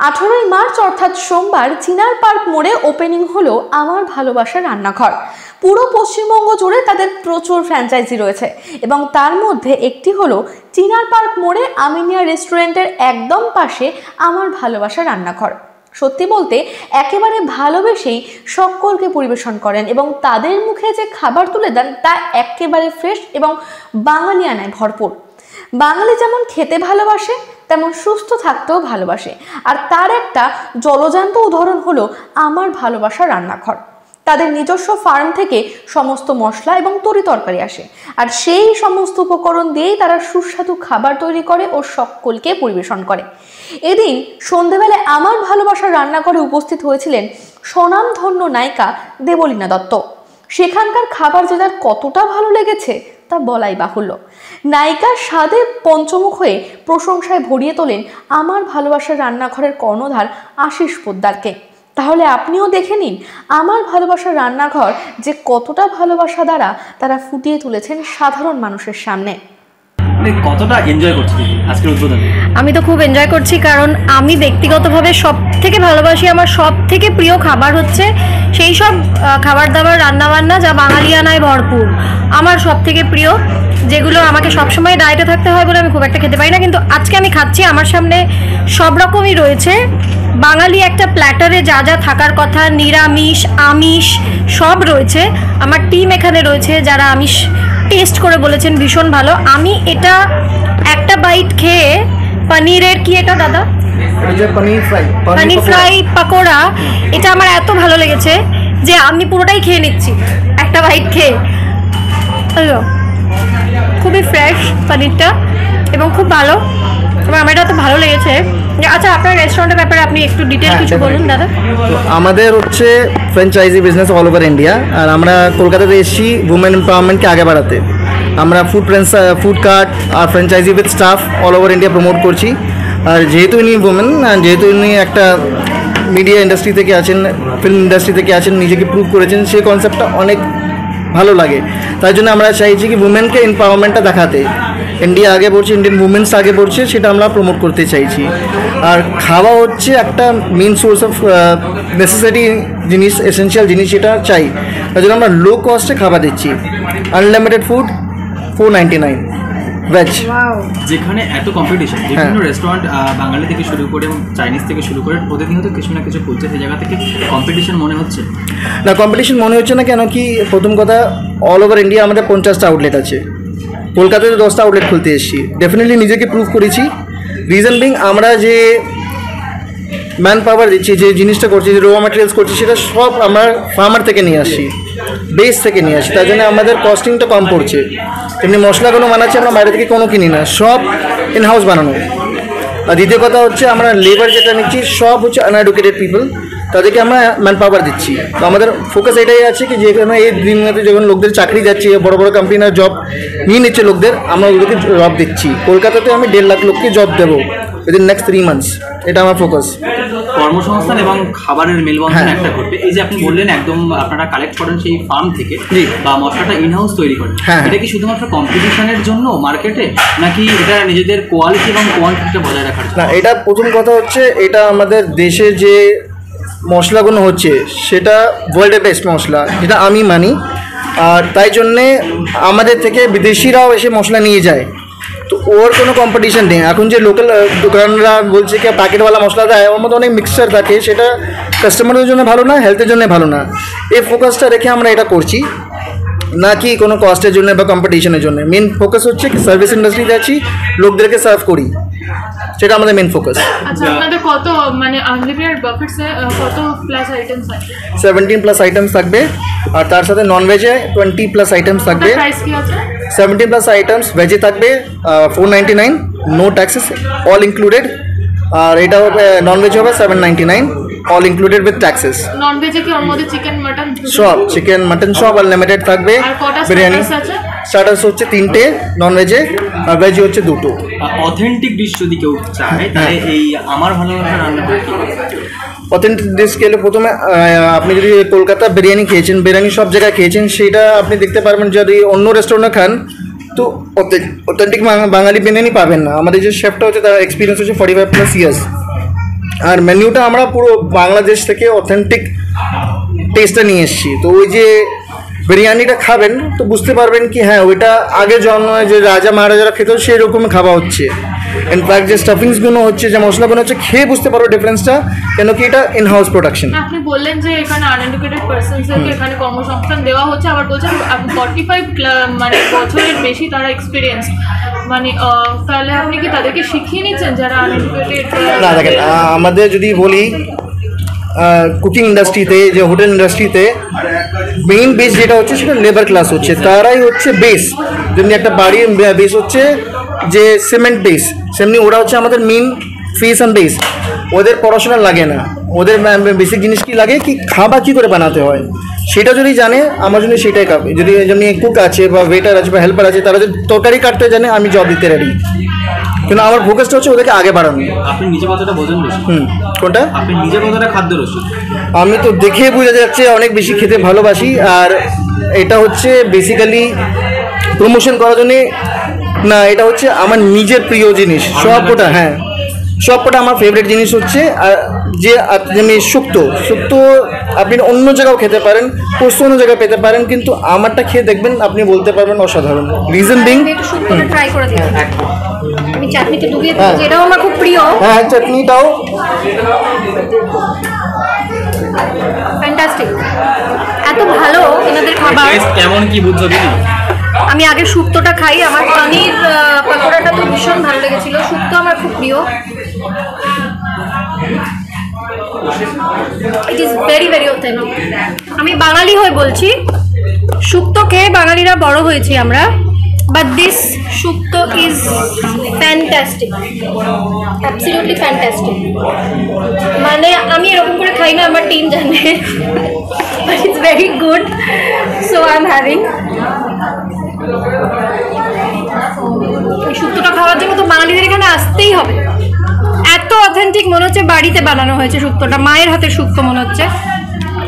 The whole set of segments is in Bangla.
18ই মার্চ অর্থাৎ সোমবার চিনার পার্ক মোড়ে ওপেনিং হলো আমার ভালোবাসার রান্নাঘর। পুরো পশ্চিমবঙ্গ জুড়ে তাদের প্রচুর ফ্র্যাঞ্চাইজি রয়েছে এবং তার মধ্যে একটি হলো চিনার পার্ক মোড়ে আমিনিয়া রেস্টুরেন্টের একদম পাশে আমার ভালোবাসার রান্নাঘর। সত্যি বলতে একেবারে ভালোবেসেই সকলকে পরিবেশন করেন এবং তাদের মুখে যে খাবার তুলে দেন তা একেবারে ফ্রেশ এবং বাঙালিয়ানায় ভরপুর। বাঙালি যেমন খেতে ভালোবাসে তেমন সুস্থ থাকতেও ভালোবাসে, আর তার একটা জলজান্ত উদাহরণ হলো আমার ভালোবাসার রান্নাঘর। তাদের নিজস্ব ফার্ম থেকে সমস্ত মশলা এবং তরি তরকারি আসে, আর সেই সমস্ত উপকরণ দিয়েই তারা সুস্বাদু খাবার তৈরি করে ও সকলকে পরিবেশন করে। এদিন সন্ধেবেলায় আমার ভালোবাসার রান্নাঘরে উপস্থিত হয়েছিলেন স্বনামধন্য নায়িকা দেবলীনা দত্ত। সেখানকার খাবার যে তার কতটা ভালো লেগেছে তা বলাই বাহুল্য। নায়িকার স্বাদে পঞ্চমুখ হয়ে প্রশংসায় ভরিয়ে তোলেন আমার ভালোবাসার রান্নাঘরের কর্ণধার আশিস পোদ্দারকে। তাহলে আপনিও দেখে নিন আমার ভালোবাসার রান্নাঘর যে কতটা ভালোবাসা দ্বারা তারা ফুটিয়ে তুলেছেন সাধারণ মানুষের সামনে। কতটা এনজয় করছি আজকের উদ্বোধনে? আমি তো খুব এনজয় করছি, কারণ আমি ব্যক্তিগতভাবে সব থেকে ভালোবাসি, আমার সব থেকে প্রিয় খাবার হচ্ছে সেই সব খাবার দাবার রান্নাবান্না যা বাঙালিয়ানায় ভরপুর। আমার সব থেকে প্রিয়, যেগুলো আমাকে সবসময় ডায়েটে থাকতে হয় বলে আমি খুব একটা খেতে পারি না, কিন্তু আজকে আমি খাচ্ছি। আমার সামনে সব রকমই রয়েছে, বাঙালি একটা প্ল্যাটারে যা যা থাকার কথা, নিরামিষ আমিষ সব রয়েছে। আমার টিম এখানে রয়েছে যারা আমিষ টেস্ট করে বলেছেন ভীষণ ভালো। আমি এটা একটা বাইট খেয়ে পনিরের কি এটা দাদা পনির ফ্রাই পাকোড়া, এটা আমার এত ভালো লেগেছে যে আমি পুরোটাই খেয়ে নিচ্ছি একটা বাইট খেয়ে। খুবই ফ্রেশ পনিরটা এবং খুব ভালো, এবং আমার এটা এত ভালো লেগেছে। আচ্ছা, আপনার রেস্টুরেন্টের ব্যাপারে আপনি একটু ডিটেল কিছু বলুন দাদা। আমাদের হচ্ছে franchise business all over India, আর আমরা কলকাতাতে এসেছি উমেন এম্পাওয়ারমেন্টকে আগে বাড়াতে। আমরা ফুড কার্ট আর franchise with staff all over India promote করছি। আর যেহেতু ইনি উমেন, যেহেতু ইনি একটা মিডিয়া ইন্ডাস্ট্রি থেকে আছেন, ফিল্ম ইন্ডাস্ট্রি থেকে আছেন, নিজেকে প্রুভ করেছেন, সেই কনসেপ্টটা অনেক ভালো লাগে। তাই জন্য আমরা চাইছি কি উমেনকে এম্পাওয়ারমেন্টটা দেখাতে। ইন্ডিয়া আগে পড়ছে, ইন্ডিয়ান উমেন্স আগে পড়ছে, সেটা আমরা প্রমোট করতে চাইছি। আর খাওয়া হচ্ছে একটা মেন সোর্স অফ নেসেসিটি জিনিস, এসেন্সিয়াল জিনিস, সেটা চাই। তাই জন্য আমরা লো কস্টে খাবার দিচ্ছি। Unlimited food, 499 veg. যেখানে এত কম্পিটিশন, বিভিন্ন রেস্টুরেন্ট বাঙালি থেকে শুরু করে এবং চাইনিজ থেকে শুরু করে প্রতিদিনও তো কিছু না কিছু করছে, সেই জায়গা থেকে কম্পিটিশন মনে হচ্ছে না? কম্পিটিশন মনে হচ্ছে না কেন কি, প্রথম কথা অল ওভার ইন্ডিয়া আমাদের 50টা আউটলেট আছে, কলকাতাতে 10টা আউটলেট খুলতে এসেছি। ডেফিনেটলি নিজেকে প্রুভ করেছি। রিজন বিং, আমরা যে ম্যান পাওয়ার দিচ্ছি, যে জিনিসটা করছি, যে র ম্যাটেরিয়ালস করছি, সেটা সব আমরা ফার্মার থেকে নিয়ে আসছি, বেস থেকে নিয়ে আসি। তার জন্য আমাদের কস্টিংটা কম পড়ছে। এমনি মশলাগুলো বানাচ্ছি আমরা বাইরে থেকে কোনো কিনি না, সব ইন হাউস বানানো। আর দ্বিতীয় কথা হচ্ছে আমরা লেবার যেটা নিচ্ছি সব হচ্ছে আনএডুকেটেড পিপল, তাদেরকে আমরা ম্যান পাওয়ার দিচ্ছি। তো আমাদের ফোকাস এটাই আছে কি যেখানে এই দিনগুলোতে যখন লোকদের চাকরি যাচ্ছে, বড় বড় কোম্পানিরা জব নিয়ে নিচ্ছে লোকদের, আমরা ওদেরকে জব দিচ্ছি। কলকাতাতে আমি 1.5 লাখ লোককে জব দেবো উইদিন নেক্সট 3 মান্থস, এটা আমার ফোকাস। কর্মসংস্থান এবং খাবারের মেলবন্ধন একটা করবে। এই যে আপনি বললেন একদম আপনারা কালেক্ট করেন সেই ফার্ম থেকে বা মশলাটা ইনহাউস তৈরি করেন, এটা কি শুধুমাত্র কম্পিটিশনের জন্য মার্কেটে, নাকি এটা নিজেদের কোয়ালিটি এবং কোয়ান্টিটিটা বজায় রাখার জন্য? না, এটা প্রথম কথা হচ্ছে, এটা আমাদের দেশে যে মশলাগুলো হচ্ছে সেটা ওয়ার্ল্ডের বেস্ট মশলা, যেটা আমি মানি। আর তাই জন্যে আমাদের থেকে বিদেশিরাও এসে মশলা নিয়ে যায়, তো ওর কোনো কম্পিটিশন নেই। এখন যে লোকাল দোকানরা বলছে কি প্যাকেটওয়ালা মশলা দেয়, ওর মধ্যে অনেক মিক্সচার থাকে, সেটা কাস্টমারের জন্য ভালো না, হেলথের জন্য ভালো না। এই ফোকাসটা রেখে আমরা এটা করছি, না কি কোনো কস্টের জন্য বা কম্পিটিশনের জন্য। মেন ফোকাস হচ্ছে কি সার্ভিস ইন্ডাস্ট্রিতে আছি, লোকদেরকে সার্ভ করি, সেটা আমাদের মেন ফোকাস। আচ্ছা, আপনাদের কত মানে আনলিমিটেড বাফেটসে কত প্লাস আইটেমস আছে? 17 প্লাস আইটেমস থাকবে, আর তার সাথে নন ভেজে 20 প্লাস আইটেমস থাকবে। প্রাইস কি আছে? 17 প্লাস আইটেমস ভেজে থাকবে 499, নো ট্যাক্সেস, অল ইনক্লুডেড। আর এটা হবে নন ভেজ হবে 799, অল ইনক্লুডেড উইথ ট্যাক্সেস। নন ভেজে কি ওর মধ্যে চিকেন মাটন সব, চিকেন মাটন সব আনলিমিটেড থাকবে। বিরিয়ানি স্টার্টার্স হচ্ছে 3টে নন ভেজে, আর ভেজে হচ্ছে 2টো। অথেন্টিক ডিশ যদি কেউ চায় তাহলে এই আমার ভালোবাসার রান্নাঘর কি? অথেন্টিক ডিশ খেলে প্রথমে আপনি যদি কলকাতা বিরিয়ানি খেয়েছেন, বিরিয়ানি সব জায়গায় খেয়েছেন, সেটা আপনি দেখতে পারবেন। যদি অন্য রেস্টুরেন্টে খান তো অথেন্টিক বাঙালি বিরিয়ানি পাবেন না। আমাদের যে শেফটা হচ্ছে তার এক্সপিরিয়েন্স হচ্ছে 45+ ইয়ার্স। আর মেনুটা আমরা পুরো বাংলাদেশ থেকে অথেন্টিক টেস্টটা নিয়ে এসেছি। তো ওই যে বিরিয়ানিটা খাবেন তো বুঝতে পারবেন কি হ্যাঁ ওইটা আগে জন্মে যে রাজা মহারাজারা খেত সেই রকম খাওয়া হচ্ছে। ইনফ্যাক্ট যে স্টাফিংসগুলো হচ্ছে, যে মশলাগুলো হচ্ছে, খেয়ে বুঝতে পারো ডিফারেন্সটা, কেন কি এটা ইন হাউস প্রোডাকশন। আপনি বললেন যে এখানে আনএডুকেটেড পার্সনসদেরকে এখানে কর্মসংস্থান দেওয়া হচ্ছে, আবার বলছেন 45 মানে বছরের বেশি তারা এক্সপিরিয়েন্স, মানে তাহলে আপনি কি তাদেরকে শিখিয়ে নিচ্ছেন যারা আনএডুকেটেড? না দেখেন, আমাদের যদি বলি কুকিং ইন্ডাস্ট্রিতে, যে হোটেল ইন্ডাস্ট্রিতে মেইন বেস যেটা হচ্ছে সেটা লেবার ক্লাস হচ্ছে, তারাই হচ্ছে বেস। যেমনি একটা বাড়ির বেস হচ্ছে যে সিমেন্ট বেস, সেমনি ওরা হচ্ছে আমাদের মেইন ফেস অ্যান্ড বেস। ওদের পড়াশোনা লাগে না, ওদের বেসিক জিনিস কি লাগে কি খাবার কী করে বানাতে হয় সেটা যদি জানে আমার জন্য সেটাই খাবে। যদি যেমনি কুক আছে বা ওয়েটার আছে বা হেল্পার আছে, তারা যদি তরকারি কাটতে জানে আমি জব দিতে রেডি, কিন্তু আমার ফোকাসটা হচ্ছে ওদেরকে আগে বাড়ানো। আপনি নিজে কথাটা বোঝেন রসিক? কোনটা? আপনি নিজে কথাটা খাদ্য রসিক? আমি তো দেখে বোঝা যাচ্ছে অনেক বেশি খেতে ভালোবাসি, আর এটা হচ্ছে বেসিক্যালি প্রমোশন করার জন্যে না, এটা হচ্ছে আমার নিজের প্রিয় জিনিস সবকটা। হ্যাঁ, সবকটা আমার ফেভারিট জিনিস হচ্ছে। আর যে যেমনি শুক্তো আপনি অন্য জায়গাও খেতে পারেন, পোস্ত অন্য জায়গায় পেতে পারেন, কিন্তু আমারটা খেয়ে দেখবেন আপনি বলতে পারবেন অসাধারণ। রিজন বিং ট্রাই করে দিই, আমি চাটনিতে ডুবিয়ে দিচ্ছি, এটাও আমার খুব প্রিয়। হ্যাঁ, চাটনিটাও ফ্যান্টাস্টিক, এত ভালো এনাদের খাবার। কেমন কি বুঝছো দিদি? আমি আগে শুক্তোটা খাই, আমার পনির পকোড়াটা তো ভীষণ ভালো লেগেছিল। শুক্তো আমার খুব প্রিয়, ইট ইজ ভেরি ভেরি অথেন্টিক। আমি বাঙালি হয়ে বলছি, শুক্তো খেয়ে বাঙালিরা বড় হয়েছি আমরা, but this shukto is fantastic, absolutely fantastic. মানে আমি এরকম করে খাই না, আমার টিম জানে, but it's very good, so I am having. এই শুক্তোটা খাওয়ার জন্য তো বাঙালিদের এখানে আসতেই হবে, এত অথেন্টিক মনে হচ্ছে বাড়িতে বানানো হয়েছে শুক্তোটা, মায়ের হাতের শুক্তো মনে হচ্ছে।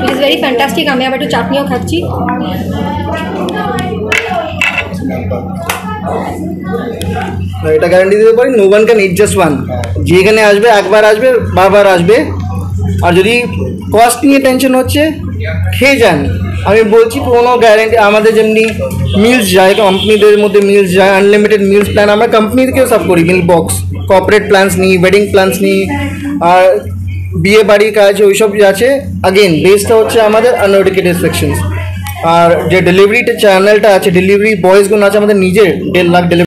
It is very fantastic. আমি আবার একটু চাটনিও খাচ্ছি। এটা গ্যারান্টি দিতে পারি, no one can eat just one. যেখানে আসবে একবার আসবে, বারবার আসবে। আর যদি কস্ট নিয়ে টেনশন হচ্ছে, খেয়ে যান। আমি বলছি কোনো গ্যারান্টি, আমাদের যেমনি মিলস যায়, কোম্পানিদের মধ্যে মিলস যায়, আনলিমিটেড মিলস প্ল্যান আমরা কোম্পানি থেকেও সব করি, মিল বক্স, কর্পোরেট প্ল্যান্স নিই, ওয়েডিং প্ল্যান্স নিই, আর বিয়ে বাড়ির কাজ ওইসব আছে। আগেন বেসটা হচ্ছে আমাদের আনএডুকেটেড সেকশনস। আর যে ডেলিভারি চ্যানেলটা আছে, ডেলিভারি বয়েসগুলো আছে আমাদের নিজের 1.5 লাখ ডেলিভারি